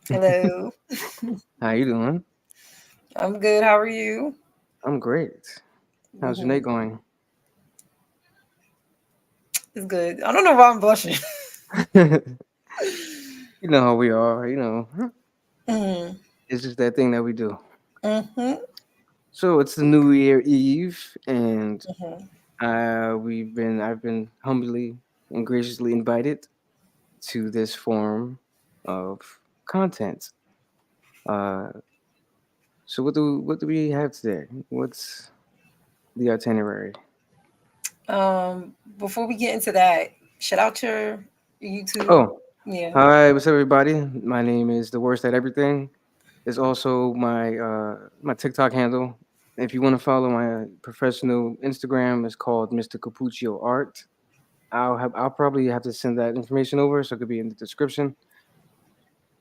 Hello. How you doing? I'm good. How are you? I'm great. How's your hmm night going? It's good. I don't know why I'm blushing. You know how we are, hmm It's just that thing that we do. hmm So it's the New Year Eve, and hmm I've been humbly and graciously invited to this form of content. Uh, so what do we have today? What's the itinerary? Before we get into that, shout out your YouTube. Oh, Yeah. hi, what's up, everybody? My name is the worst at everything. Is also my TikTok handle. If you want to follow my professional Instagram, it's called Mr. Capuccio Art. I'll probably have to send that information over, so it could be in the description.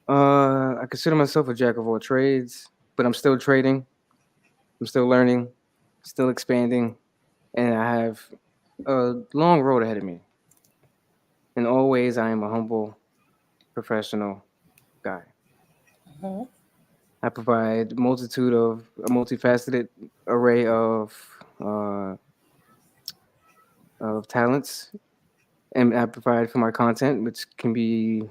I consider myself a jack of all trades, but I'm still trading. I'm still learning, still expanding, and I have a long road ahead of me. In all ways, I am a humble professional guy. hmm I provide a multifaceted array uh, of talents, and I provide for my content, which can be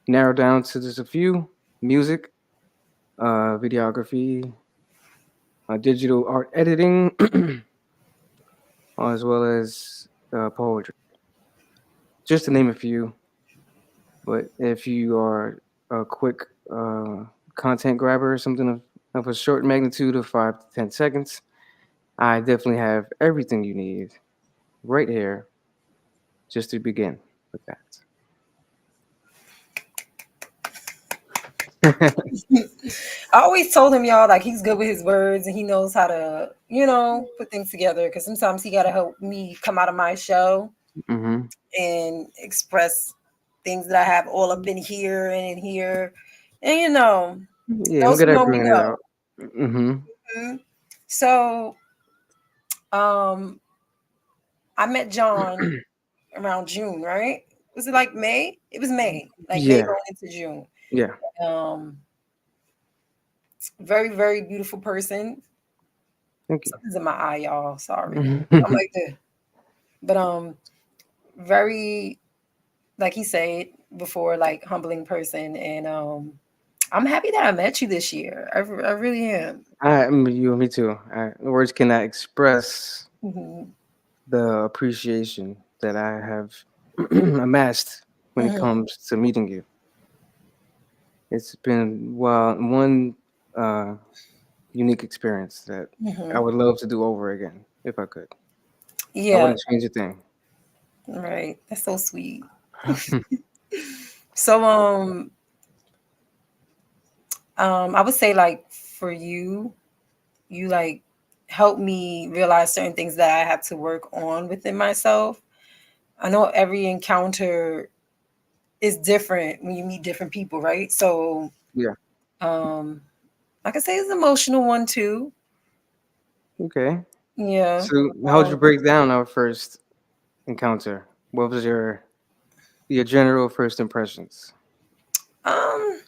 narrowed down to just a few: music, videography, digital art editing, as well as poetry, just to name a few. But if you are a quick uh, content grabber, something of a short magnitude of 5 to 10 seconds, I definitely have everything you need right here just to begin with that. I always told him, y'all, like he's good with his words and he knows how to, put things together. Because sometimes he got to help me come out of my shell hmm and express things that I have all up in here and in here. And Yeah, I'm those good who at know me bringing it know. out. hmm Mhm. So, um, I met John around June, right? Was it like May? It was May, like May Yeah, going into June. yeah. Um, very, very beautiful person. Thank you. Something's in my eye, y'all. Sorry. I'm like this. But very, like he said before, like humbling person. And I'm happy that I met you this year. I really am. You and me too. Words cannot express hmm the appreciation that I have amassed when it hmm comes to meeting you. It's been one uh, unique experience that I hmm would love to do over again if I could. I Yeah, wouldn't change a thing. right. That's so sweet. So I would say like for you, you like help me realize certain things that I have to work on within myself. I know every encounter is different when you meet different people, right? So Yeah. um I could say it's an emotional one too. Okay. Yeah. So, how would you Um, break down our first encounter? What was your general first impressions? um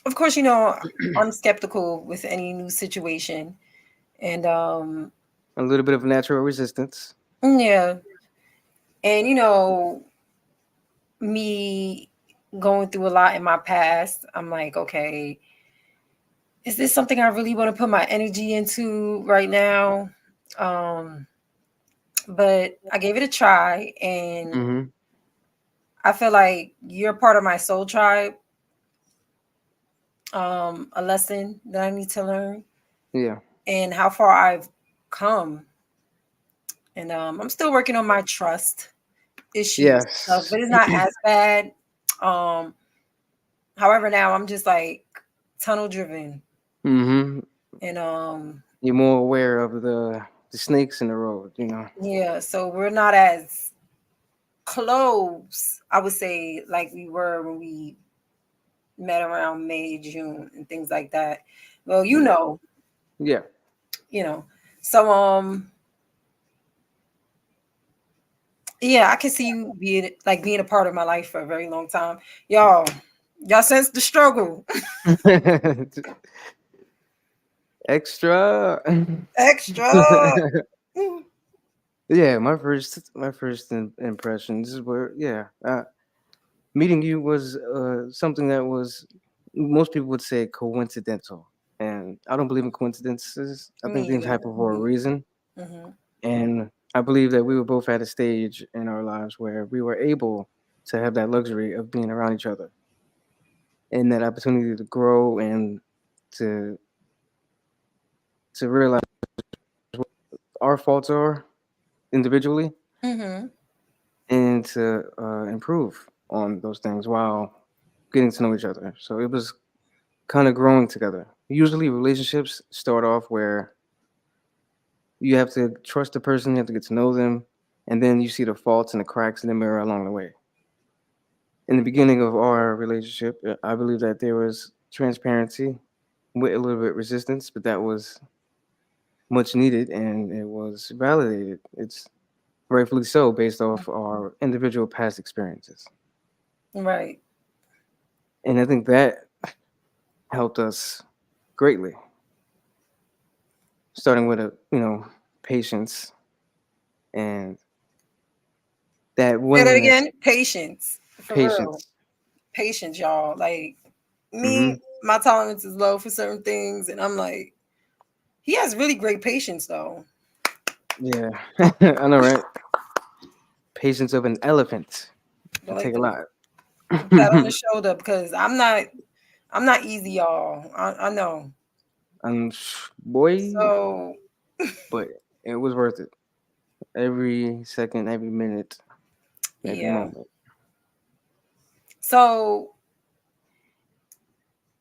of course, I'm skeptical with any new situation. And A little bit of natural resistance. yeah. And me going through a lot in my past, I'm like, okay, is this something I really want to put my energy into right now? Um, but I gave it a try, and hmm I feel like you're part of my soul tribe. A lesson that I need to learn, Yeah. and how far I've come. And I'm still working on my trust issues and stuff, Yes. but it's not as bad. Um, However, now I'm just like tunnel driven, hmm and You're more aware of the snakes in the road. yeah, so we're not as close, I would say, like we were when we met around May, June, and things like that. Well, Yeah. Yeah. you know. So yeah, I can see you being a part of my life for a very long time. Y'all, Y'all sense the struggle. Extra. Extra. Yeah, my first impressions were, yeah. Meeting you was something that was, most people would say, coincidental, and I don't believe in coincidences. I think Me things either. happen for a reason, Hmm. and I believe that we were both at a stage in our lives where we were able to have that luxury of being around each other and that opportunity to grow and to to realize our faults are individually Hmm. and to improve on those things while getting to know each other. So it was kind of growing together. Usually, relationships start off where you have to trust the person, you have to get to know them, and then you see the faults and the cracks in the mirror along the way. In the beginning of our relationship, I believe that there was transparency with a little bit resistance, but that was much needed and it was validated. It's rightfully so based off our individual past experiences. Right. And I think that helped us greatly, starting with patience and that Say that willingness, again. Patience. For real. patience. Patience, y'all. Like Hmm. me, my tolerance is low for certain things, and I'm like, he has really great patience though. Yeah, I know, right? Patience of an elephant. I It like take a the lot. pat on the shoulder because I'm not easy, y'all. I know. And boy, So but it was worth it. Every second, every minute, every yeah. moment. So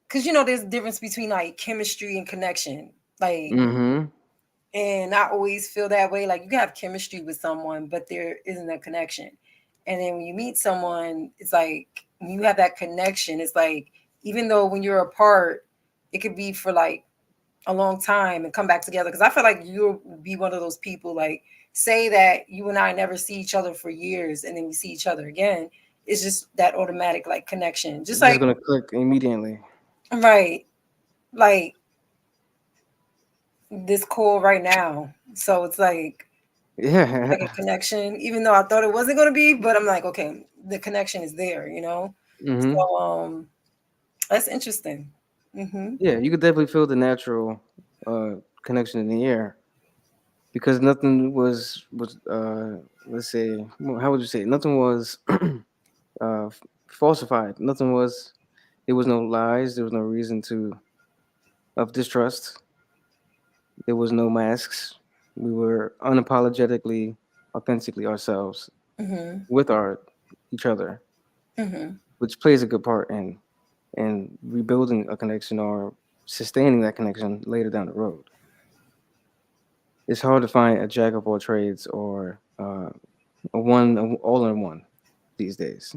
because there's a difference between like chemistry and connection. Like, Hmm. and I always feel that way. Like you can have chemistry with someone, but there isn't a connection. And then when you meet someone, it's like when you have that connection, it's like even though when you're apart, it could be for like a long time and come back together. Because I feel like you'll be one of those people. Like say that you and I never see each other for years, and then we see each other again. It's just that automatic like connection. Just Just like gonna click immediately. right, like this call right now. So it's like Yeah. a connection, even though I thought it wasn't going to be, but I'm like, okay, the connection is there. Hmm. So that's interesting. Hmm. Yeah, you could definitely feel the natural uh, connection in the air because nothing was let's say, how would you say it? Nothing was falsified. Nothing was. There was no lies. There was no reason to of distrust. There was no masks. We were unapologetically, authentically ourselves Hmm. with our each other, Hmm. which plays a good part in rebuilding a connection or sustaining that connection later down the road. It's hard to find a jack of all trades or a all in one these days.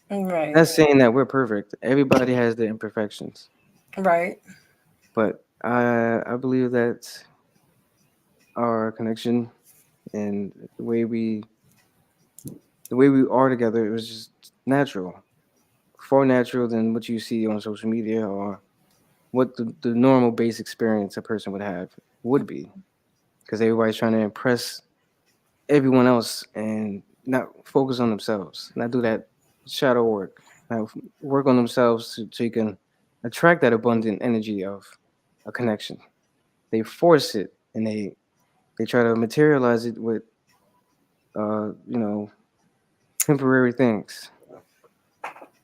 Right. Not saying that we're perfect. Everybody has their imperfections, Right. but I believe that our connection and the way we are together, it was just natural, far natural than what you see on social media or what the normal base experience a person would have would be, because everybody's trying to impress everyone else and not focus on themselves, not do that shadow work, not work on themselves so you can attract that abundant energy of a connection. They force it and they try to materialize it with uh, you know temporary things.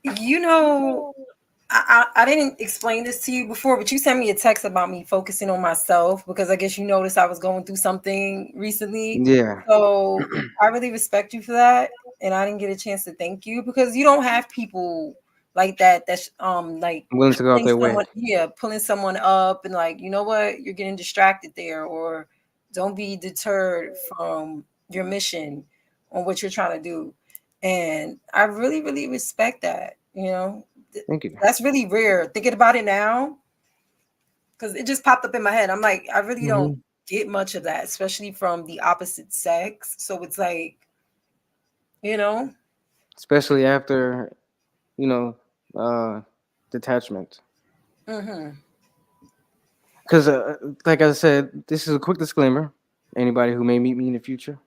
You know, I didn't explain this to you before, but you sent me a text about me focusing on myself because I guess you noticed I was going through something recently. Yeah, So I really respect you for that. And I didn't get a chance to thank you because you don't have people like that that's like I'm willing to go out pulling their way. someone, yeah, pulling someone up and like, you know what, you're getting distracted there, or don't be deterred from your mission on what you're trying to do. And I really, really respect that. Thank you. That's really rare. Thinking about it now, because it just popped up in my head. I'm like, I really don't Hmm. get much of that, especially from the opposite sex. So it's like, you know, Especially after you know uh, detachment. Mm-hmm. Because, like I said, this is a quick disclaimer. Anybody who may meet me in the future,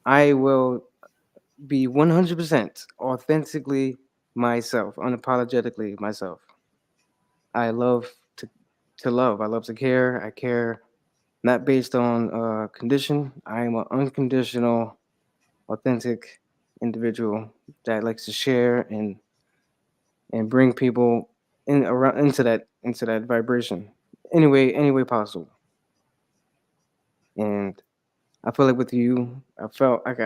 I will be 100% authentically myself, unapologetically myself. I love to love. I love to care. I care not based on condition. I am an unconditional, authentic individual that likes to share and bring people in around into that vibration any way possible. And I feel like with you, I felt like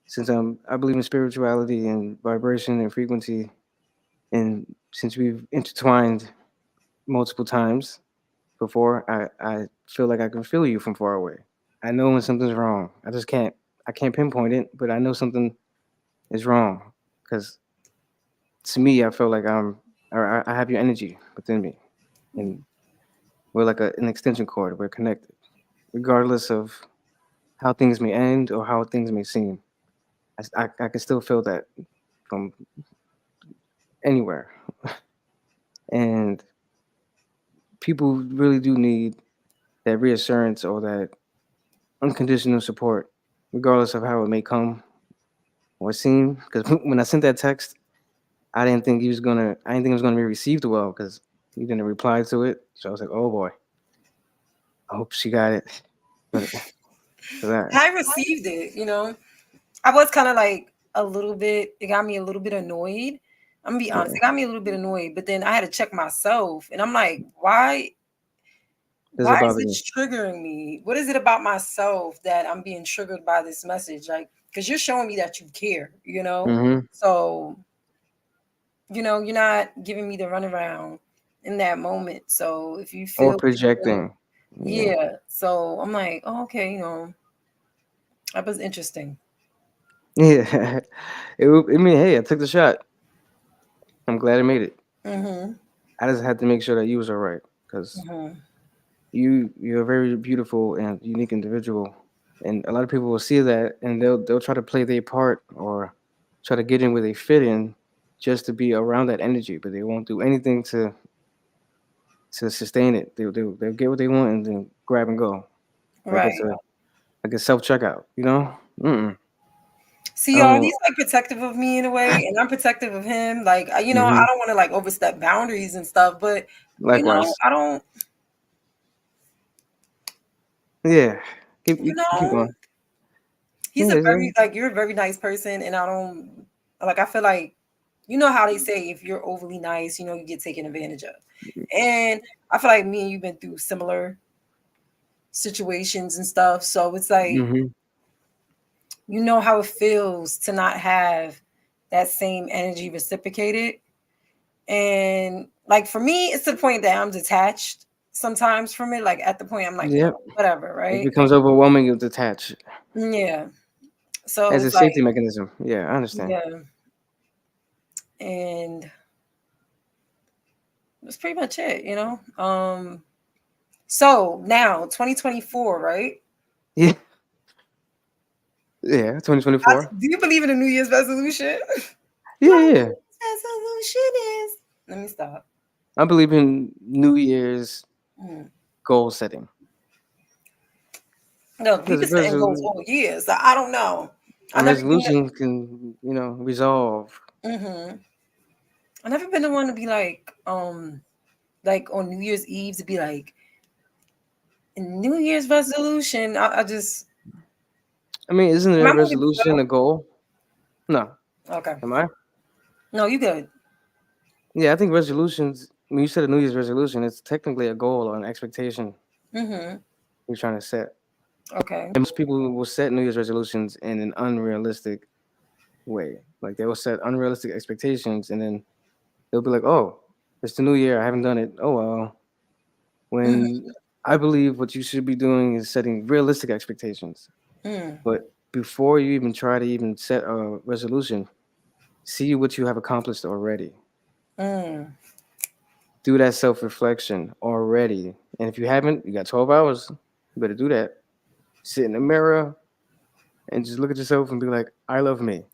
since I believe in spirituality and vibration and frequency, and since we've intertwined multiple times before, I feel like I can feel you from far away. I know when something's wrong. I can't pinpoint it, but I know something is wrong because to me, I feel like I have your energy within me, and we're like an extension cord. We're connected, regardless of how things may end or how things may seem. I can still feel that from anywhere, and people really do need that reassurance or that unconditional support, regardless of how it may come or seem. Because when I sent that text, I didn't think it was gonna be received well because he didn't reply to it. So I was like, oh boy, I hope she got it. But for that, I received it, you know. I was kind of like a little bit, it got me a little bit annoyed. I'm gonna be honest, yeah, it got me a little bit annoyed, but then I had to check myself and I'm like, does why it is bother you? this triggering me? What is it about myself that I'm being triggered by this message? Like, because you're showing me that you care, you know? Hmm. So, you know, you're not giving me the runaround in that moment. So if you Or feel what you're feeling, projecting. Yeah, yeah. So I'm like, oh, okay, that was interesting. yeah. I mean, hey, I took the shot. I'm glad I made it. Mm-hmm. I just had to make sure that you was all right because Mm-hmm. you're a very beautiful and unique individual, and a lot of people will see that and they'll try to play their part or try to get in where they fit in just to be around that energy, but they won't do anything to sustain it. They'll get what they want and then grab and go Right. like a self checkout. You know? Mm-mm. I See, don't y'all, want. he's like protective of me in a way, and I'm protective of him. Like, I Hmm. don't want to like overstep boundaries and stuff, but Likewise. I don't, Yeah. you Keep know, going. he's a Yeah. very like you're a very nice person, and I don't like. I feel like how they say if you're overly nice, you get taken advantage of, and I feel like me and you've been through similar situations and stuff, so it's like Hmm. you know how it feels to not have that same energy reciprocated. And like for me, it's to the point that I'm detached sometimes from it. Like at the point I'm like, Yep. whatever, It right? becomes overwhelming. You detach Yeah. So as a it's like, safety mechanism. Yeah, I understand. yeah. And that's pretty much it. So now 2024, right? Yeah. Yeah. 2024. Do you believe in a New Year's resolution? Yeah. Yeah. Resolution is. Let me stop. I believe in New Year's Mm. goal setting No, because people setting goals all year, so I don't know. I a never been. resolution can, resolve. Mm-hmm. I never been the one to be like on New Year's Eve to be like New Year's resolution. I just I mean, isn't am a I moving too resolution a goal? No. slow? Okay. Am I? No, you good. Yeah, I think resolutions. When you said a New Year's resolution, it's technically a goal or an expectation Mm-hmm. you're trying to set. Okay. And most people will set New Year's resolutions in an unrealistic way. Like they will set unrealistic expectations, and then they'll be like, "Oh, it's the new year. I haven't done it. Oh well." Mm-hmm. When I believe what you should be doing is setting realistic expectations. Mm. But before you even try to even set a resolution, see what you have accomplished already. Mm. Do that self reflection already. And if you haven't, you got 12 hours. You better do that. Sit in the mirror and just look at yourself and be like, I love me.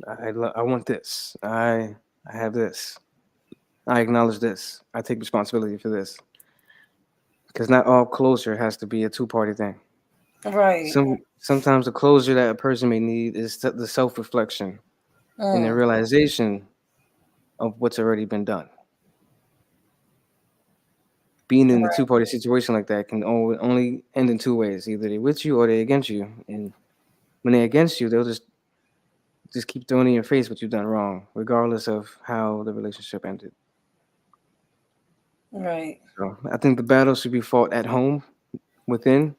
I want this. I have this. I acknowledge this. I take responsibility for this. Because not all closure has to be a two-party thing. Right. Sometimes the closure that a person may need is the self-reflection and the Mm, realization of what's already been done. Being in a right. two-party situation like that can only end in two ways: either they're with you or they're against you. And when they're against you, they'll just keep throwing in your face what you've done wrong, regardless of how the relationship ended. Right. So I think the battle should be fought at home within.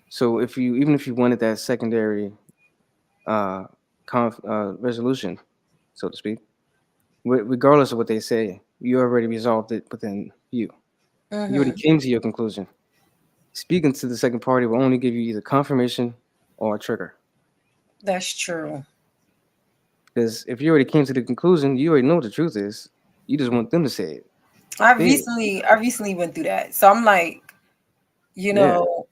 So if you even if you wanted that secondary uh, resolution, so to speak, regardless of what they say, you already resolved it within you. You already Mm-hmm. came to your conclusion. Speaking to the second party will only give you either confirmation or a trigger. That's true. Because if you already came to the conclusion, you already know what the truth is. You just want them to say it. Say it. I recently went through that. So I'm like, you Yeah. know,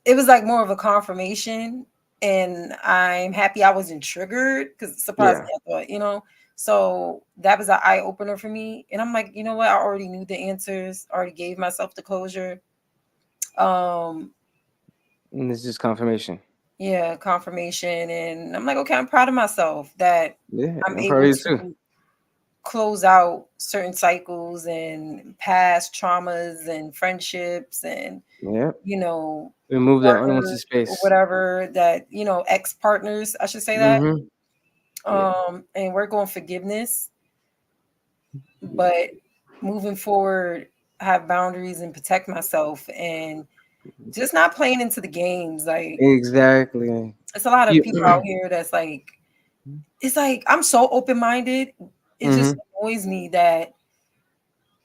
it was like more of a confirmation, and I'm happy I wasn't triggered because it surprised Yeah. me. I thought, so that was an eye opener for me. And I'm like, you know what? I already knew the answers, already gave myself the closure. Um, And it's just confirmation. yeah, confirmation. And I'm like, okay, I'm proud of myself that Yeah. I'm I'm proud of able you too. to close out certain cycles and past traumas and friendships and, Yeah. you know, Remove that unwanted partners or space. whatever that, ex partners, I should say that. Mm-hmm. Yeah. And work on forgiveness, but moving forward, have boundaries and protect myself and just not playing into the games. Like, Exactly. it's a lot of You. people out here that's like, it's like, I'm so open minded. It just Mm-hmm. annoys me that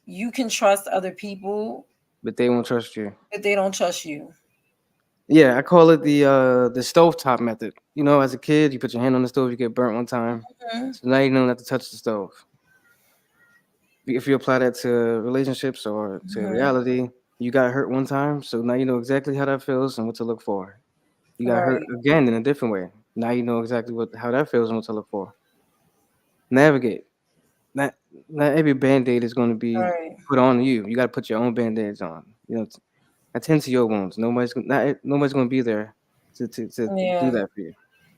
you can trust other people, But they won't trust you. but they don't trust you. Yeah, I call it the stovetop method. You know, as a kid, you put your hand on the stove, you get burnt one time, Mhm. so now you know not to touch the stove. If you apply that to relationships or to Mhm. reality, you got hurt one time, so now you know exactly how that feels and what to look for. You got hurt Right, again in a different way. Now you know exactly what how that feels and what to look for. Navigate. Not not every band aid is going to be right. put on you. You got to put your own band aids on. You know, attend to your wounds. Nobody's going to be there to do Yeah. that for you.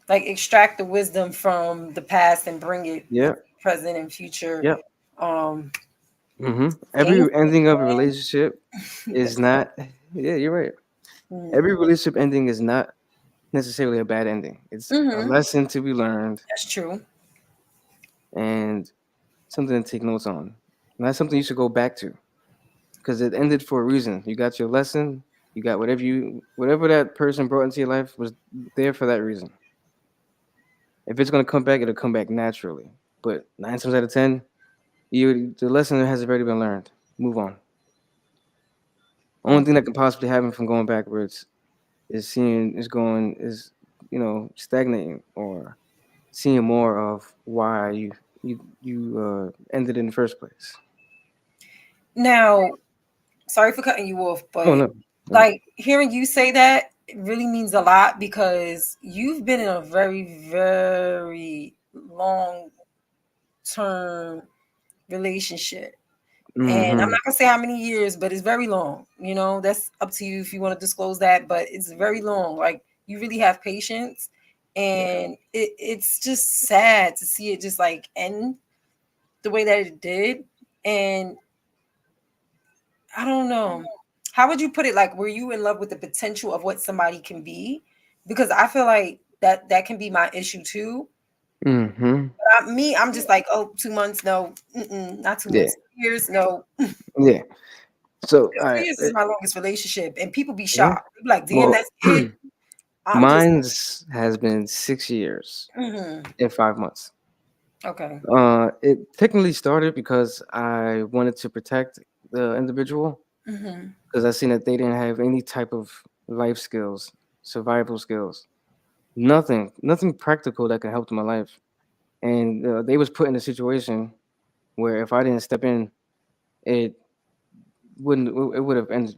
Like, extract the wisdom from the past and bring it Yeah. into the present and future. Yep. Um, Every Things ending of a man. relationship is That's it. not. Yeah, you're right. Mm. Every relationship ending is not necessarily a bad ending. It's a Mhm. lesson to be learned That's true. and something to take notes on. And that's something you should go back to because it ended for a reason. You got your lesson. You got whatever that person brought into your life was there for that reason. If it's gonna come back, it'll come back naturally. But 9 times out of 10, the lesson has already been learned. Move on. Only Mm. thing that can possibly happen from going backwards is stagnating or seeing more of why you ended in the first place. Now, sorry for cutting you off, Oh but no. No. like, hearing you say that, it really means a lot because you've been in a very, very long term relationship. And I'm Mm-hmm. not gonna say how many years, but it's very long. That's up to you if you want to disclose that, but it's very long. Like, you really have patience, Yeah. and it's just sad to see it just like end the way that it did. And I don't know. How would you put it? Like, were you in love with the potential of what somebody can be? Because I feel like that can be my issue too. Mm-hmm. I'm just like, oh, 2 months, no, not two Yeah. months, years, no. Yeah. So, all 2 right. years is my longest relationship, and people be Yeah. shocked. They be like, damn, Well, that's it. I'm just, mine's has been 6 years mhm. and 5 months. Okay. It technically started because I wanted to protect the individual Hmm. because I seen that they didn't have any type of life skills, survival skills, nothing practical that could help them in life. And they was put in a situation where if I didn't step in, it it would have ended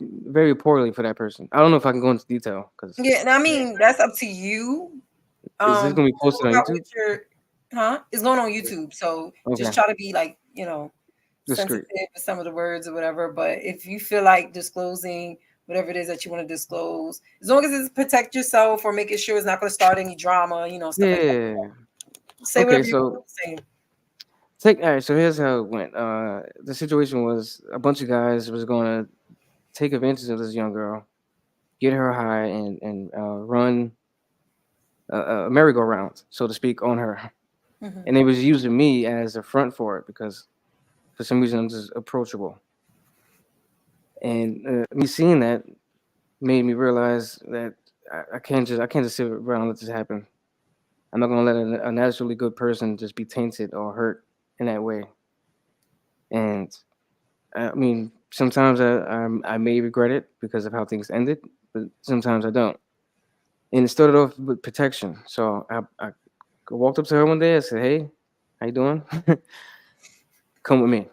very poorly for that person. I don't know if I can go into detail because Yeah, and I mean, that's up to you. Is this gonna be Just posted go on about YouTube? what you're, huh? It's going on YouTube, so just Okay, try to be like, sensitive discreet. with some of the words or whatever. But if you feel like disclosing whatever it is that you want to disclose, as long as it's protect yourself or making sure it's not going to start any drama, stuff like that. Yeah. Say Okay, whatever you're so saying. take all right. So here's how it went. The situation was a bunch of guys was gonna take advantage of this young girl, get her high, and run a merry-go-round, so to speak, on her. Hmm. And they was using me as a front for it because for some reason I'm just approachable. And me seeing that made me realize that I can't just sit around and let this happen. I'm not gonna let a naturally good person just be tainted or hurt in that way. And I mean, sometimes I may regret it because of how things ended, but sometimes I don't. And it started off with protection. So I walked up to her one day. I said, "Hey, how you doing? Come with me."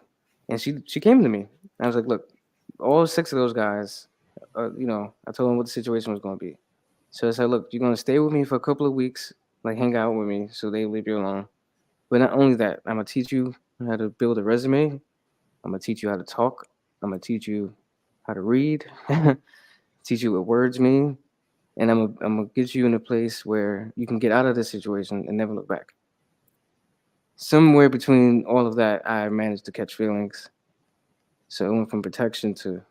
And she came to me. I was like, "Look, all six of those guys, I told them what the situation was going to be. So I said, look, you're going to stay with me for a couple of weeks, like hang out with me, so they leave you alone. But not only that, I'm gonna teach you how to build a resume. I'm gonna teach you how to talk. I'm gonna teach you how to read, teach you what words mean, and I'm gonna get you in a place where you can get out of this situation and never look back." Somewhere between all of that, I managed to catch feelings. So it went from protection to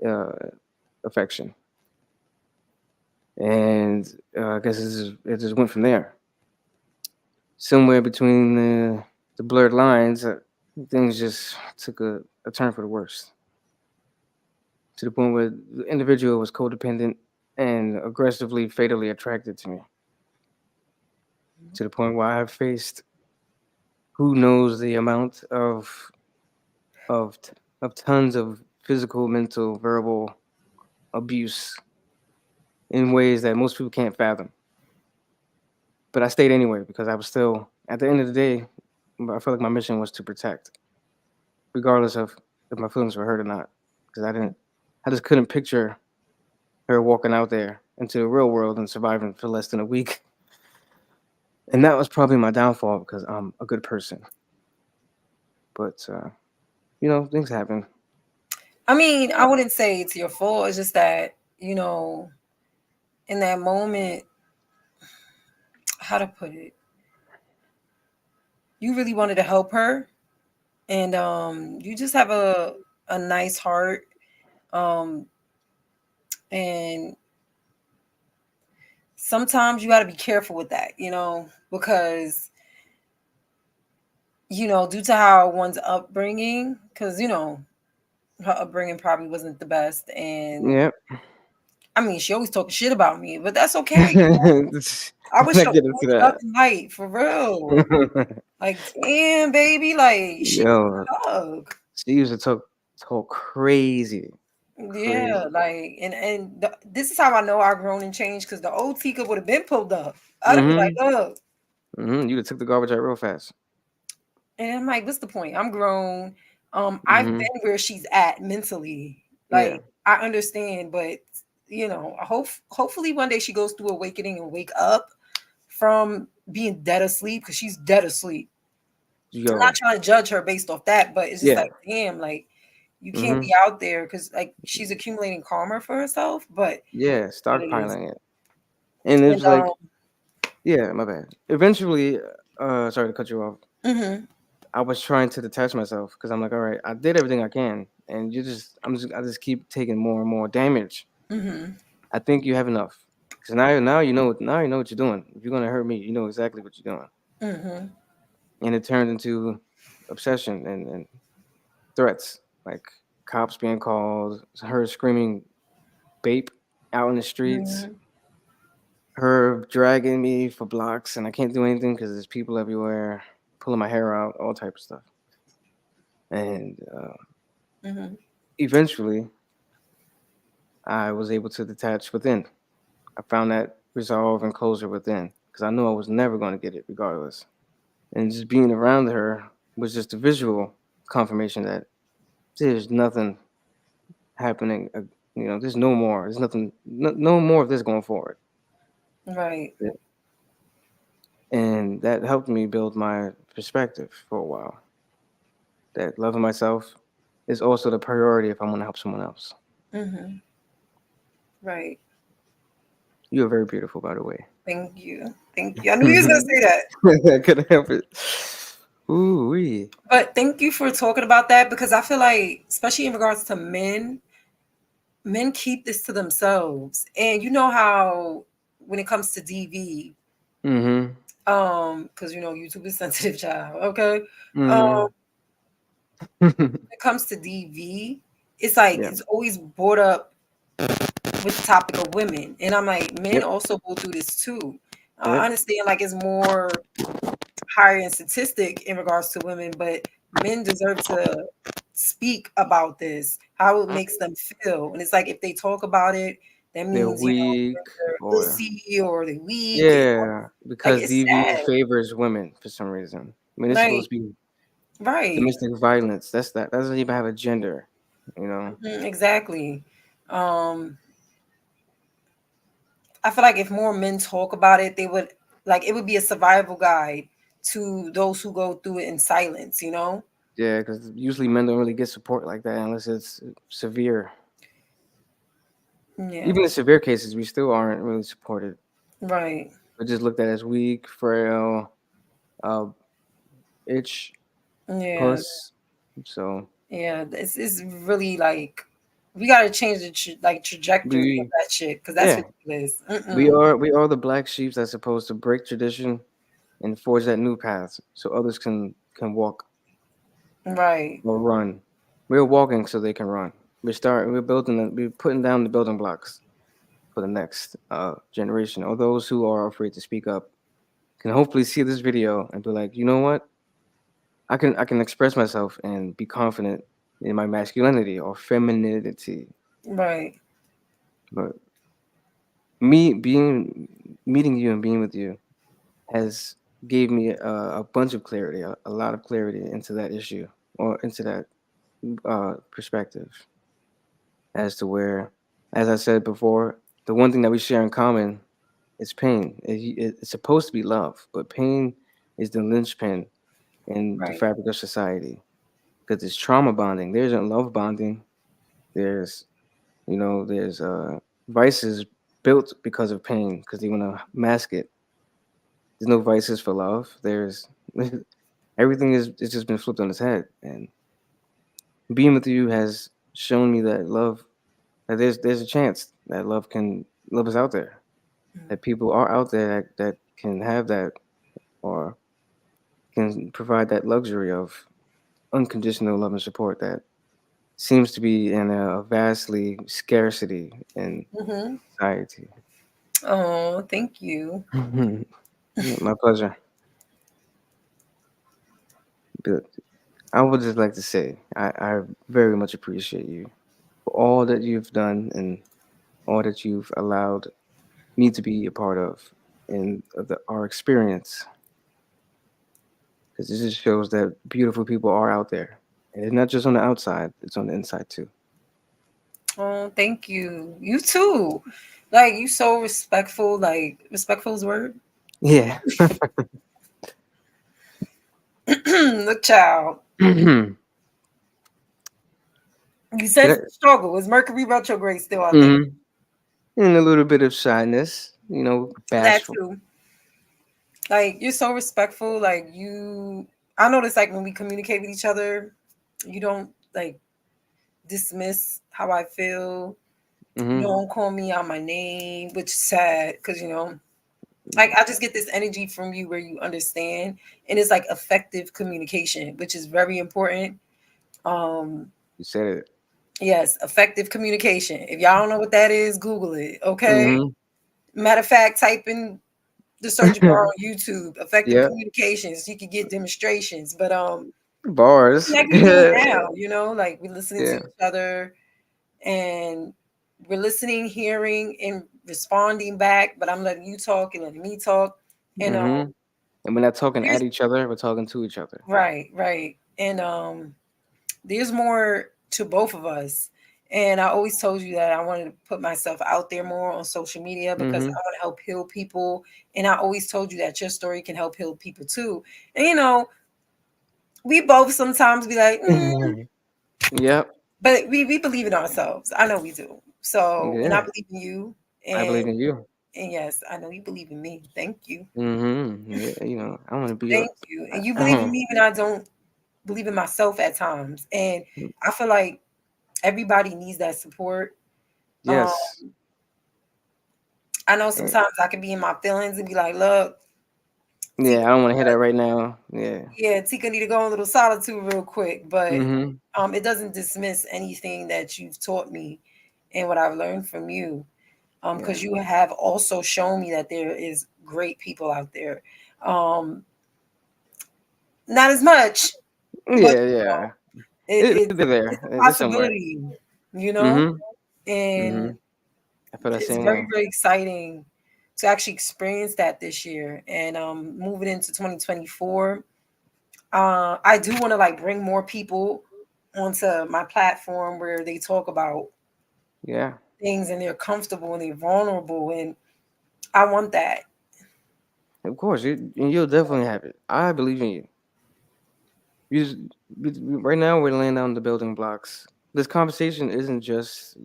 uh, affection, and I guess it just went from there. Somewhere between the blurred lines, things just took a turn for the worse, to the point where the individual was codependent and aggressively, fatally attracted to me, to the point where I have faced who knows the amount of of tons of physical, mental, verbal abuse in ways that most people can't fathom. But I stayed anyway because I was still, at the end of the day, I felt like my mission was to protect, regardless of if my feelings were hurt or not. Because I just couldn't picture her walking out there into the real world and surviving for less than a week. And that was probably my downfall because I'm a good person. But things happen. I mean, I wouldn't say it's your fault. It's just that, you know, in that moment, how to put it, you really wanted to help her, and you just have a nice heart, um, and sometimes you got to be careful with that, because due to how one's upbringing, because her upbringing probably wasn't the best, and Yep. I mean, she always talking shit about me, but that's okay. Let's I wish not her get into always love that. and light for real. Like, damn, baby, like she Yo, hug. she used to talk crazy, Yeah, crazy. like, and this is how I know I've grown and changed, because the old Tika would have been pulled up. I'd have been like, Mm-hmm. look, Mm-hmm. You'd have took the garbage out real fast. and I'm like, what's the point? I'm grown. I've Mm-hmm. been where she's at mentally. Yeah. Like, I understand, but hopefully one day she goes through awakening and wake up from being dead asleep, because she's dead asleep. I'm not Yo. trying to judge her based off that, but it's just Yeah. like, damn, like you can't Mm-hmm. be out there, because like she's accumulating karma for herself. But Yeah. what it is, Stockpiling it. And it and was like, yeah, my bad. Eventually, sorry to cut you off. mhm, I was trying to detach myself because I'm like, all right, I did everything I can, and I just keep taking more and more damage. mhm, I think you have enough. Because now you know what you're doing. If you're gonna hurt me, you know exactly what you're doing. mhm, And it turned into obsession and threats, like cops being called, her screaming "bape" out in the streets, mhm, her dragging me for blocks, and I can't do anything because there's people everywhere, pulling my hair out, all type of stuff. And mhm. eventually, I was able to detach within. I found that resolve and closure within because I knew I was never going to get it regardless. And just being around her was just a visual confirmation that there's nothing happening. There's no more. There's nothing, no more of this going forward. Right. Yeah. and that helped me build my perspective for a while. That loving myself is also the priority if I want to help someone else. Hmm. Right. You are very beautiful, by the way. Thank you. Thank you. I knew you was gonna say that. I couldn't help it. Ooh wee. But thank you for talking about that because I feel like, especially in regards to men, men keep this to themselves. And you know how when it comes to DV, Mm-hmm. because YouTube is sensitive, child. Okay. Mm-hmm. When it comes to DV, it's like Yeah. it's always brought up with the topic of women. And I'm like, men Yep. also go through this too. I Yep. understand like it's more higher in statistic in regards to women, but men deserve to speak about this, how it makes them feel. And it's like if they talk about it, that They're means, weak they're or pussy or they're weak. And yeah, like because it's DV sad. favors women for some reason. I mean, it's Like, supposed to be right. domestic violence. That doesn't even have a gender. You know. Mhm, exactly. Um, I feel like if more men talk about it, they would like it would be a survival guide to those who go through it in silence, you know? Yeah, because usually men don't really get support like that unless it's severe. Yeah. Even in severe cases, we still aren't really supported. Right. We're just looked at as weak, frail, uh, itch, Yeah. puss. So Yeah, it's really like we gotta change the trajectory of we, that shit because that's yeah, ridiculous. we Mm-mm. are we are the black sheep that's supposed to break tradition and forge that new path so others can walk Right, or run. We're walking so they can run. We're building we're putting down the building blocks for the next generation. Or those who are afraid to speak up can hopefully see this video and be like, you know what? I can express myself and be confident in my masculinity or femininity. right. But me being meeting you and being with you has gave me a bunch of clarity, a lot of clarity into that issue or into that perspective as to where, as I said before, the one thing that we share in common is pain. It's supposed to be love, but pain is the linchpin in the Right. fabric of society because it's trauma bonding. There isn't love bonding. There's, there's vices built because of pain because they want to mask it. There's no vices for love. There's everything is it's just been flipped on its head. And being with you has shown me that love, that there's a chance that love is out there. That people are out there that can have that or can provide that luxury of unconditional love and support that seems to be in a vastly scarcity in Mm-hmm. society. Oh, thank you. My pleasure. But I would just like to say I very much appreciate you for all that you've done and all that you've allowed me to be a part of in our experience. Because it just shows that beautiful people are out there. And it's not just on the outside, it's on the inside too. Oh, thank you. You too. Like you so respectful. Like respectful is word. Yeah. Look, child. hmm You sense the struggle. Is Mercury retrograde still? I think And a little bit of shyness, that bashful. too. Like you're so respectful. Like you, I notice like when we communicate with each other, you don't like dismiss how I feel. You hmm don't call me out my name, which is sad because like I just get this energy from you where you understand, and it's like effective communication, which is very important. Um, You said it. yes, effective communication. If y'all don't know what that is, Google it. Okay. hmm Matter of fact, type in the search bar on YouTube, effective Yep. communications. You could get demonstrations, but Bars. like we do yeah. now, like we're listening to each other and we're listening, hearing, and responding back. But I'm letting you talk and letting me talk, and hmm And we're not talking there's at each other, we're talking to each other. right, right, and there's more to both of us, And I always told you that I wanted to put myself out there more on social media because I Mhm. want to help heal people. And I always told you that your story can help heal people too. And you know, we both sometimes be like, Yep. but we believe in ourselves. I know we do. So, and I Yeah. believe in you. I And believe in you. and yes, I know you believe in me. Thank you. Yeah. I want to be a. Thank you. And you believe in me when I don't believe in myself at times. And I feel like everybody needs that support. Um, Yes. I know Eh, sometimes I can be in my feelings and be like, look, Yeah. Tika, I don't want to hear that right now. Yeah. yeah, Tika need to go in a little solitude real quick. But Mhm. it doesn't dismiss anything that you've taught me and what I've learned from you. Yeah. Because you have also shown me that there is great people out there. Um, not as much, but Yeah. Yeah. it's They're it's there. a They're somewhere. possibility, you know, Mhm. and Mhm. I feel the it's same very way. very exciting to actually experience that this year. And moving into 2024, I do want to like bring more people onto my platform where they talk about Yeah. things and they're comfortable and they're vulnerable, and I want that. Of course. And you'll definitely have it. I believe in you. You just, right now we're laying down the building blocks. This conversation isn't just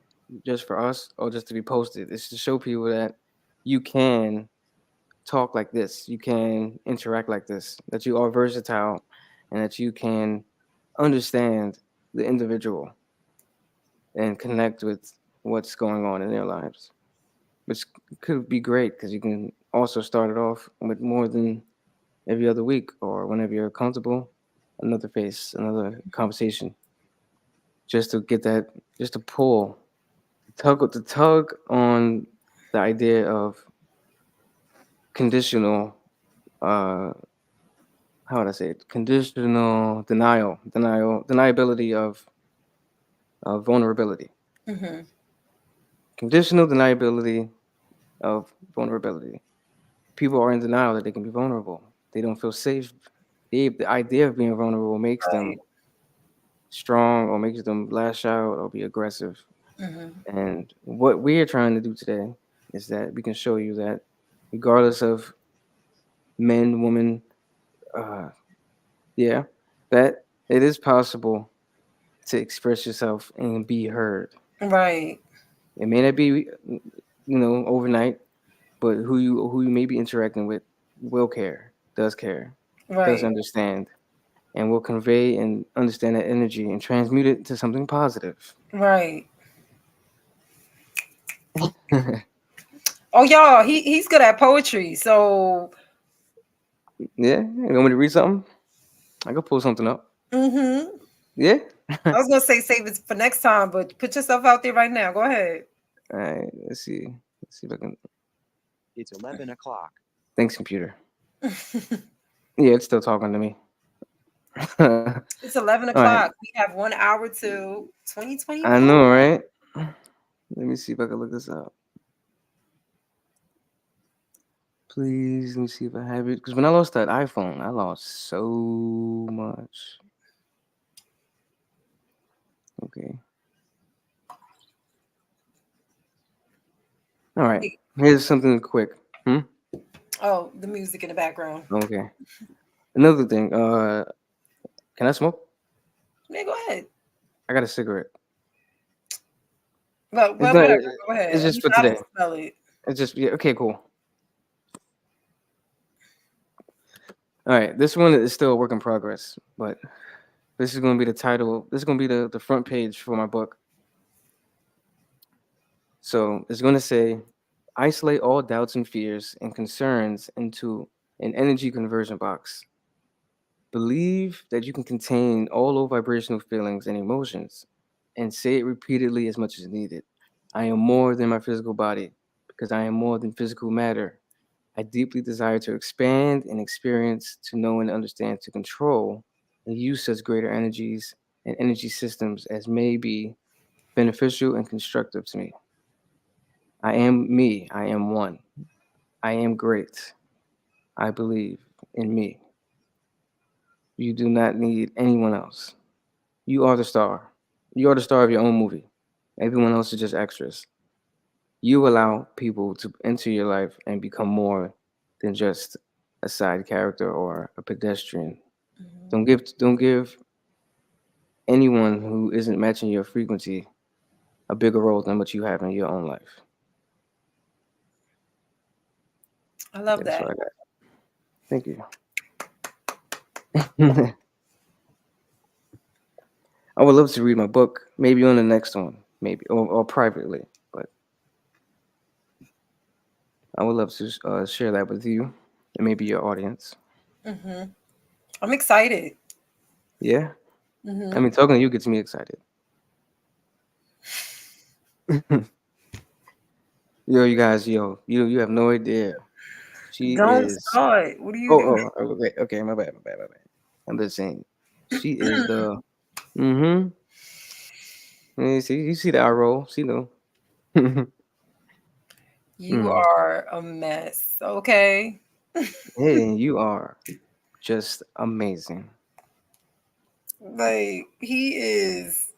for us or just to be posted. It's to show people that you can talk like this, you can interact like this, that you are versatile, and that you can understand the individual and connect with what's going on in their lives, which could be great because you can also start it off with more than every other week or whenever you're comfortable. Another face, another conversation, just to get that, just to pull, tug on the idea of conditional, uh, how would I say it? Conditional deniability of vulnerability. Hmm. Conditional deniability of vulnerability. People are in denial that they can be vulnerable. They don't feel safe. The idea of being vulnerable makes them Right. strong or makes them lash out or be aggressive. Hmm. And what we're trying to do today is that we can show you that regardless of men, women, uh, yeah, that it is possible to express yourself and be heard. Right. It may not be, overnight, but who you may be interacting with will care, does Right. understand, and will convey and understand that energy and transmute it to something positive. Right. Oh, y'all, he's good at poetry. So, Yeah, you want me to read something? I could pull something up. hmm, Yeah. I was gonna say save it for next time, but put yourself out there right now. Go ahead. All right. Let's see. Let's see if I can. It's 11 o'clock. Thanks, computer. Yeah, it's still talking to me. It's 11 All right. o'clock. We have 1 hour till I 2024. know, right? Let me see if I can look this up. Please, let me see if I have it. Because when I lost that iPhone, I lost so much. Okay. All right. Wait. Here's something quick. Hmm? Oh, the music in the background. Okay. Another thing. Can I smoke? Man, go ahead. I got a cigarette. It's Well, not. whatever. Go ahead. It's At just least for I today. didn't smell it. It's just yeah. Okay, cool. All right. This one is still a work in progress, but this is going to be the title. This is going to be the front page for my book. So it's going to say, isolate all doubts and fears and concerns into an energy conversion box. Believe that you can contain all low vibrational feelings and emotions and say it repeatedly as much as needed. I am more than my physical body because I am more than physical matter. I deeply desire to expand and experience, to know and understand, to control and use such greater energies and energy systems as may be beneficial and constructive to me. I am me. I am one. I am great. I believe in me. You do not need anyone else. You are the star. You are the star of your own movie. Everyone else is just extras. You allow people to enter your life and become more than just a side character or a pedestrian. Don't give anyone who isn't matching your frequency a bigger role than what you have in your own life. I love That's that. what I got. Thank you. I would love to read my book, maybe on the next one, maybe or privately, but I would love to share that with you and maybe your audience. Hmm. I'm excited. Yeah, I Hmm. mean, talking to you gets me excited. Yo, you guys, yo, you have no idea. She Don't is. start. What are you Oh, doing? okay, okay, my bad. I'm just saying, she is the. Mm-hmm. You see the eye roll. See no. You mm. are a mess. Okay. Hey, you are just amazing. Like he is.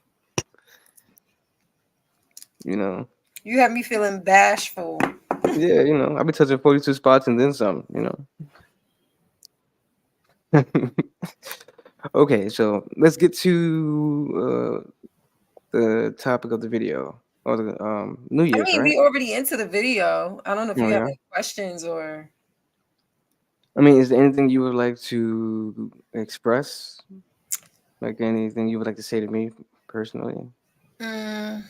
You know. You have me feeling bashful. Yeah, I've been touching 42 spots and then some. Okay, so let's get to the topic of the video or the New I Year's, mean, right? we already into the video. I don't know if Oh you have yeah. like questions or. I mean, is there anything you would like to express? Like anything you would like to say to me personally? Mm,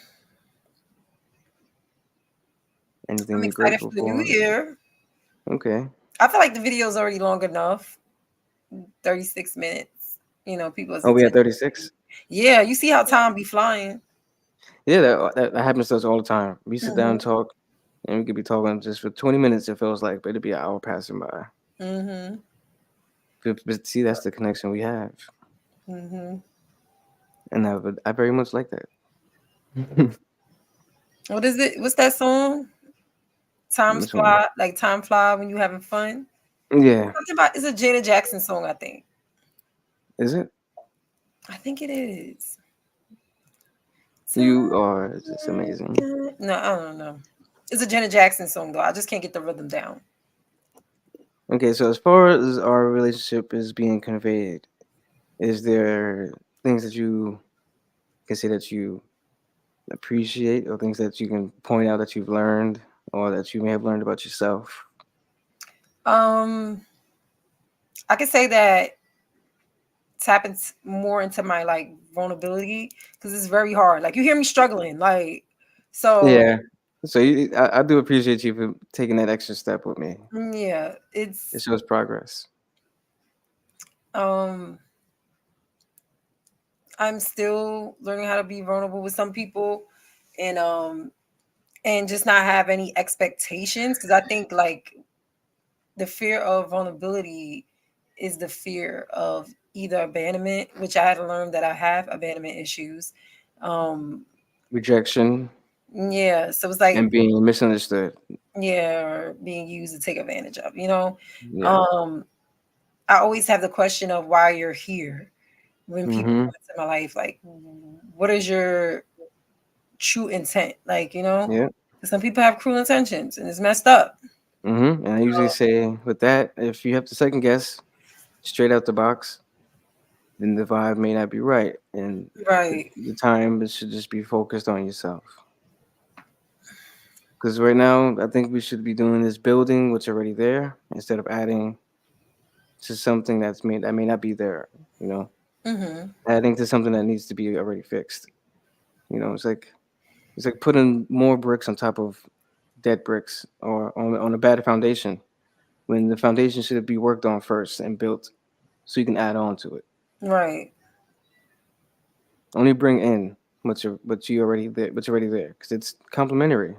Anything I'm you're excited grateful for the new for? year. Okay. I feel like the video is already long enough. 36 minutes. People's Oh, we attention. at 36? Yeah, you see how time be flying. Yeah, that happens to us all the time. We sit down and Hmm. talk, and we could be talking just for 20 minutes, it feels like, but it'd be an hour passing by. Hmm. But see, that's the connection we have. Hmm. And I very much like that. What is it? What's that song? Times Which one? fly, like time fly when you having fun. Yeah. Something about it's a Janet Jackson song, I think. Is it? I think it is. You are just amazing. No, I don't know. It's a Janet Jackson song though. I just can't get the rhythm down. Okay, so as far as our relationship is being conveyed, is there things that you can say that you appreciate or things that you can point out that you've learned or that you may have learned about yourself? Um, I could say that tapping more into my like vulnerability because it's very hard. Like you hear me struggling, like so. Yeah. So I do appreciate you for taking that extra step with me. Yeah, It it's shows progress. um. I'm still learning how to be vulnerable with some people, and just not have any expectations because I think like the fear of vulnerability is the fear of either abandonment, which I had to learn that I have abandonment issues. Um, Rejection yeah, so it's like and being misunderstood. yeah, or being used to take advantage of. Yeah. Um, I always have the question of why you're here when people Mhm. come into my life. Like, what is your true intent? Like, Yeah. 'cause some people have cruel intentions and it's messed up. Mhm. And I usually say with that, if you have to second guess straight out the box, then the vibe may not be right, and Right. the time it should just be focused on yourself. Because right now, I think we should be doing this building what's already there instead of adding to something that may not be there. You know, Mm-hmm. adding to something that needs to be already fixed. It's like putting more bricks on top of dead bricks or on a bad foundation when the foundation should be worked on first and built so you can add on to it. Right. Only bring in what's already there because it's complementary.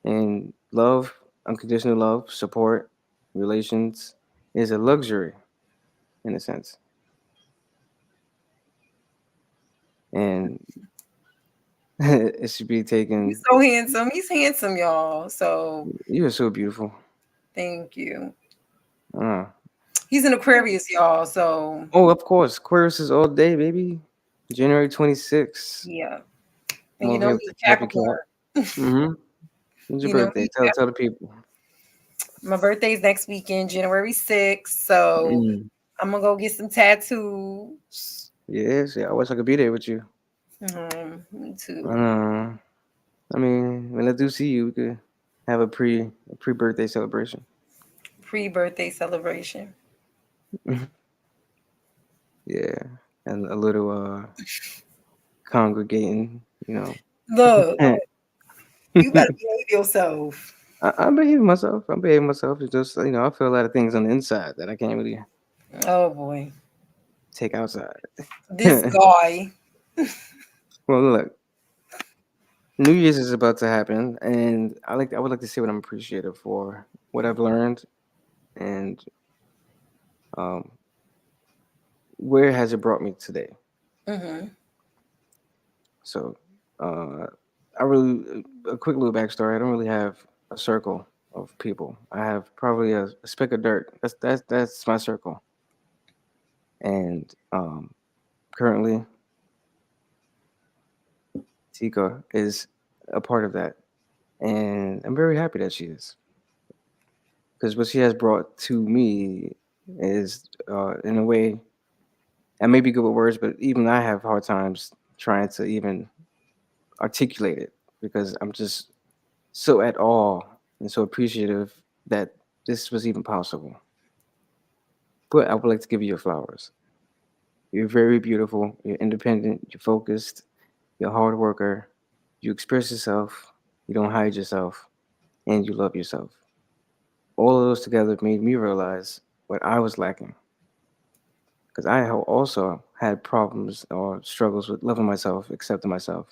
And love, unconditional love, support, relations is a luxury in a sense. And it should be He's taken. so handsome. He's handsome, y'all. So You are so beautiful. thank you. Uh, He's an Aquarius, y'all. So oh, of course. Aquarius is all day, baby. January 26th. yeah. And I'm you over know here me, with the Cappy Capricorn. Cat. Mm-hmm. When's your You know birthday? me. Tell the people. My birthday's next weekend, January 6th. So Mm. I'm gonna go get some tattoos. Yes, yeah. I wish I could be there with you. Me I too. know. I mean, when I do see you, we could have a pre birthday celebration. Pre-birthday celebration. Yeah, and a little congregating. You know. Look, I, you better behave yourself. I'm behaving myself. I'm behaving myself. It's just I feel a lot of things on the inside that I can't really Oh boy. take outside. This guy. Well, look, New Year's is about to happen, and I would like to say what I'm appreciative for, what I've learned, and um, where has it brought me today. Hmm. So, uh, I really a quick little backstory. I don't really have a circle of people. I have probably a speck of dirt. That's my circle, and currently Tika is a part of that, and I'm very happy that she is because what she has brought to me is, in a way, I may be good with words, but even I have hard times trying to even articulate it because I'm just so at awe and so appreciative that this was even possible. But I would like to give you your flowers. You're very beautiful. You're independent. You're focused. You're a hard worker. You express yourself. You don't hide yourself, and you love yourself. All of those together made me realize what I was lacking because also had problems or struggles with loving myself, accepting myself.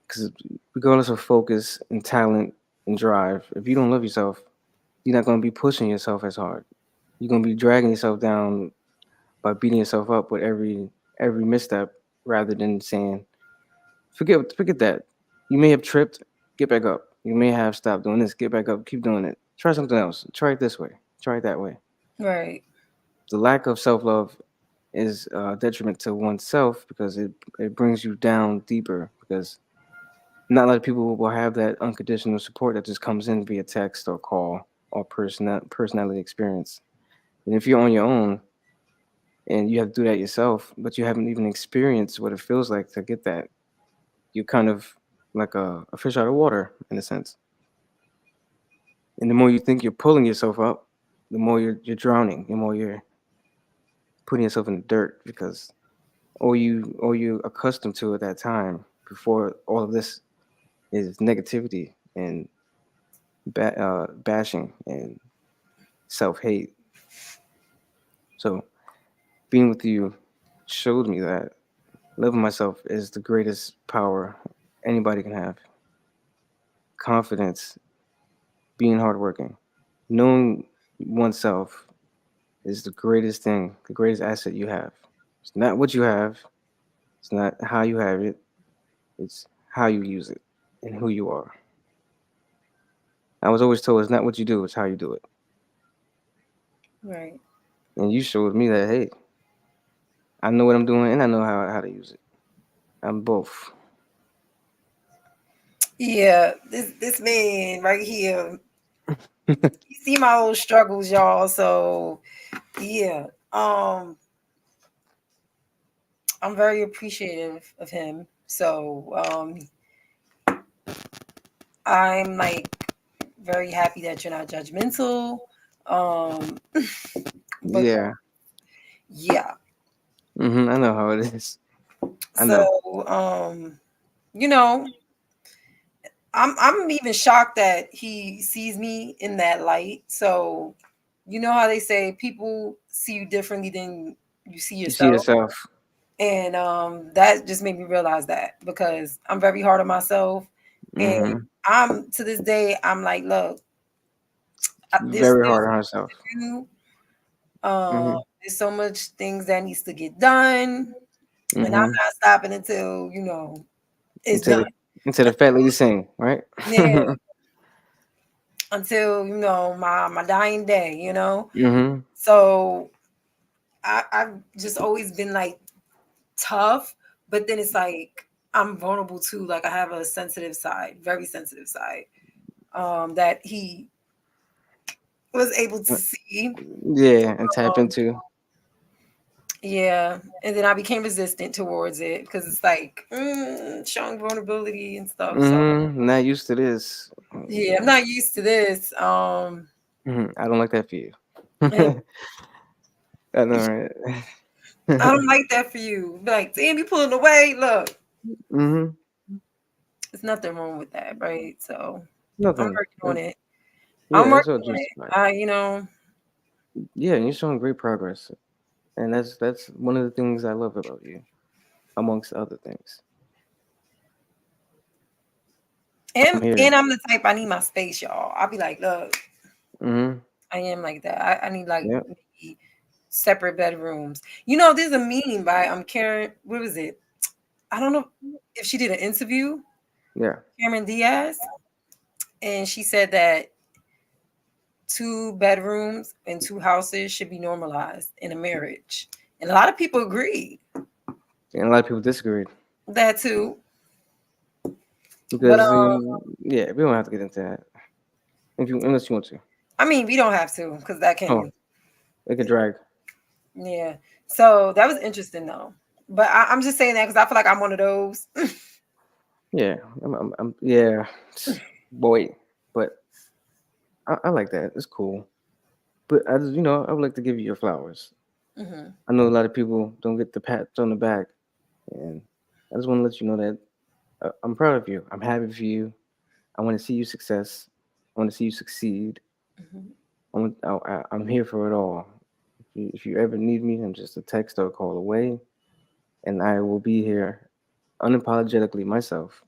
Because regardless of focus and talent and drive, if you don't love yourself, you're not going to be pushing yourself as hard. You're going to be dragging yourself down by beating yourself up with every misstep, rather than saying, forget that. You may have tripped, get back up. You may have stopped doing this, get back up, keep doing it. Try something else. Try it this way. Try it that way. Right. The lack of self love is a detriment to oneself because it brings you down deeper. Because not a lot of people will have that unconditional support that just comes in via text or call or personality experience. And if you're on your own and you have to do that yourself, but you haven't even experienced what it feels like to get that, you're kind of like a fish out of water in a sense. And the more you think you're pulling yourself up, the more you're drowning, the more you're putting yourself in the dirt because all you accustomed to at that time before all of this is negativity and bashing and self hate. So being with you showed me that loving myself is the greatest power anybody can have. Confidence, being hardworking, knowing oneself is the greatest thing, the greatest asset you have. It's not what you have, it's not how you have it, it's how you use it and who you are. I was always told it's not what you do, it's how you do it. Right. And you showed me that, hey, I know what I'm doing and I know how to use it. I'm both. Yeah. This man right here. You see my old struggles, y'all. So yeah. I'm very appreciative of him. So I'm like very happy that you're not judgmental. Um, but Yeah. yeah. I know how it is. I So know. you know, I'm even shocked that he sees me in that light. So you know how they say people see you differently than you see You see yourself. yourself. And that just made me realize that because I'm very hard on myself. And hmm I'm to this day, I'm like, look, Very there's hard on herself. you. hmm There's so much things that needs to get done, and I'm hmm not stopping until it's Until done. the until the fat lady sing, right? Yeah, until my dying day. hmm So I've just always been like tough, but then it's like. I'm vulnerable too. Like I have a sensitive side, very sensitive side, that he was able to Uh, see. Yeah, and tap Um, into. yeah, and then I became resistant towards it because it's like showing vulnerability and stuff. So Not used to this. yeah, I'm not used to this. I don't like that for you. And I know, I right? don't like that for you. Be like, damn, you pulling away. Look, hmm there's nothing wrong with that, right? So I'm Nothing. working on it. I'm Yeah, it's working all on it. justified. I. Yeah, you're showing great progress, and that's one of the things I love about you, amongst other things. I'm And here. I'm the type I need my space, y'all. I'll be like, look, hmm I am like that. I need like Yep. maybe separate bedrooms. There's a meme by Karen. What was it? I don't know if she did an interview, Yeah. Cameron Diaz, and she said that two bedrooms and two houses should be normalized in a marriage, and a lot of people agree And a lot of people disagreed that too. But because yeah, we don't have to get into that if you unless you want to. I mean, we don't have to because that Oh, can, it could drag. yeah. So that was interesting though. But I'm just saying that because I feel like I'm one of those. Yeah, yeah, boy, but I like that. It's cool. But I just, I would like to give you your flowers. hmm I know a lot of people don't get the pats on the back, and I just want to let you know that I'm proud of you. I'm happy for you. I want to see you success. I want to see you succeed. hmm I'm here for it all. If you ever need me, I'm just a text or a call away, and I will be here unapologetically myself,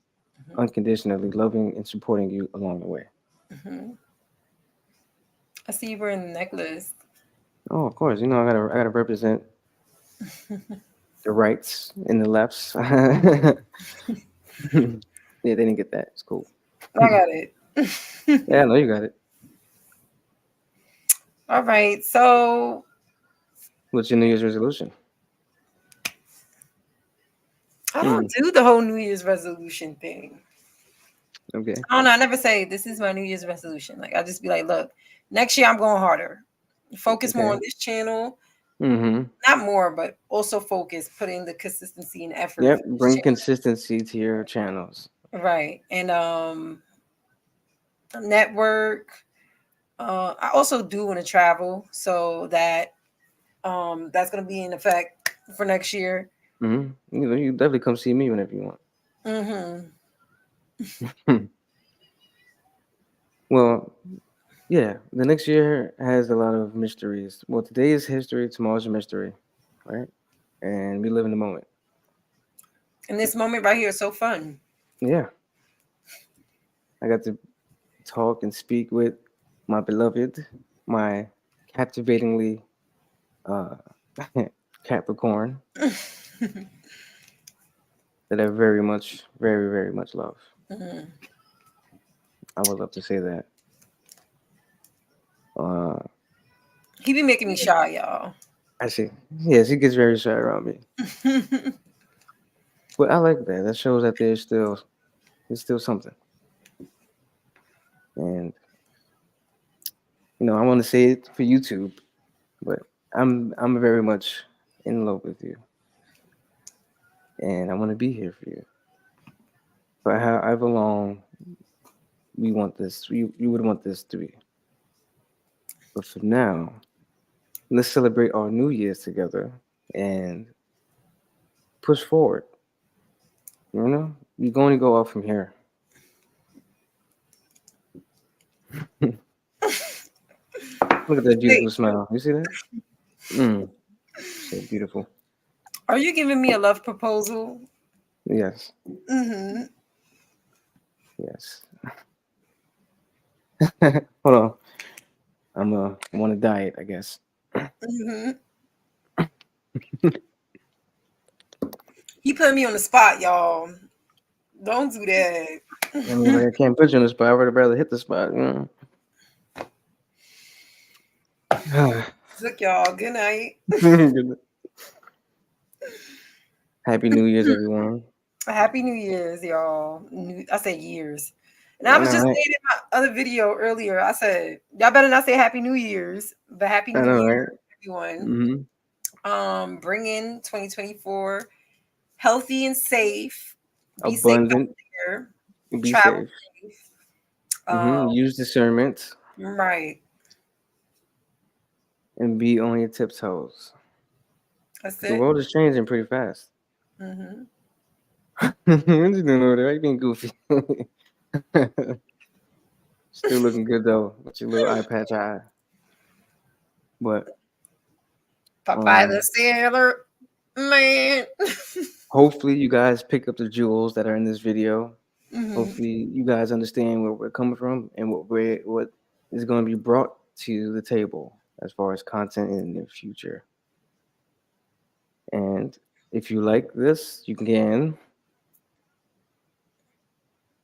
unconditionally loving and supporting you along the way. hmm I see you wearing the necklace. Oh, of course. I gotta represent the rights and the lefts. Yeah, they didn't get that. It's cool. I got it. Yeah, I know you got it. All right. So What's your New Year's resolution? I don't Mm, do the whole New Year's resolution thing. okay. I don't know. I never say this is my New Year's resolution. Like I just be like, look, next year I'm going harder. Focus more Okay. on this channel. Mm-hmm. Not more, but also focus, putting the consistency and effort Yep. for this Bring channel. consistency to your channels. Right. And network. I also do want to travel, so that's gonna be in effect for next year. You definitely come see me whenever you hmm want. Well, yeah. The next year has a lot of mysteries. Well, today is history. Tomorrow's a mystery, right? And we live in the moment. And this moment right here is so fun. Yeah. I got to talk and speak with my beloved, my captivatingly uh, Capricorn that I very much, very, very much love. Mhm. I would love to say that. Uh, He be making me shy, y'all. I see. Yes, he gets very shy around me, but I like that. That shows that there's still something. And I want to say it for YouTube, but I'm very much in love with you, and I want to be here for you. For however long we want this, you would want this to be. But for now, let's celebrate our New Year's together and push forward. You're going to go up from here. Look at that Wait, beautiful smile. You see that? Mm, so beautiful. are you giving me a love proposal? Yes, hmm yes. Hold on. I'm on a diet, I guess. hmm He put me on the spot, y'all. Don't do I mean, that. like, I can't put you on the spot. I would rather hit the spot. Look, y'all. Good night. Happy New Year's, everyone. Happy New Year's, y'all. I said years. And I I was know, just right? saying in my other video earlier, I said, y'all better not say Happy New Year's, but Happy I New know, Year, right? everyone. Mm-hmm. Bring in 2024 healthy and safe. Be safe out Abundant. there. Be Travel safe. safe. Uh, Mm-hmm. Use discernment right. and be on your tiptoes. That's The it. world is changing pretty fast. Hmm. What you doing over there? Why you being goofy? Still looking good though, with your little eye patch eye. But Popeye the um, Sailor Man. hopefully you guys pick up the jewels that are in this video. Hmm. Hopefully you guys understand where we're coming from and what is going to be brought to the table as far as content in the future. And if you like this, you can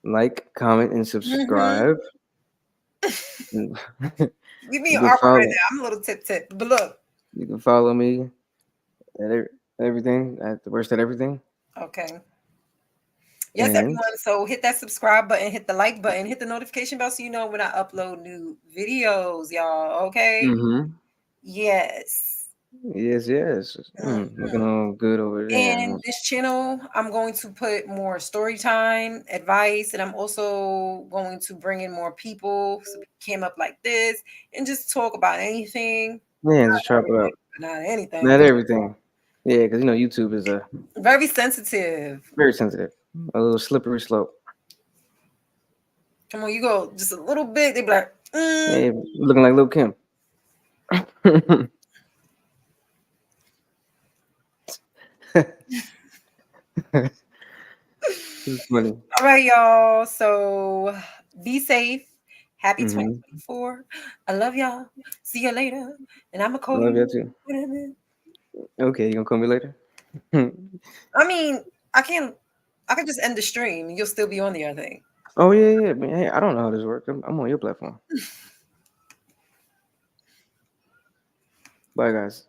like, comment, and Hmm. subscribe. And Give me you an can arbor right follow now. I'm a little tip. But look. you can follow me at everything at the worst at everything. Okay. Yes, And everyone. So hit that subscribe button, hit the like button, hit the notification bell so you know when I upload new videos, y'all. Okay. mm-hmm. Yes. Yes. Looking Mhm. all good over there. And this channel, I'm going to put more story time, advice, and I'm also going to bring in more people. So people came up like this and just talk about anything, Yeah, just chop it everything, up. but not anything. Not Because everything. Yeah, because YouTube is a very sensitive. very sensitive, a little slippery slope. Come on, you go just a little bit, they be like, Hey, looking like Lil Kim. It's funny. all right, y'all. So be safe. Happy Mm-hmm. 2024. I love y'all. See you later. And I'm going to I call love you. you too. Okay, you gonna call me later? I mean, I can I can just end the stream. You'll still be on the other thing. Oh yeah. Man, hey, I don't know how this works. I'm on your platform. Bye, guys.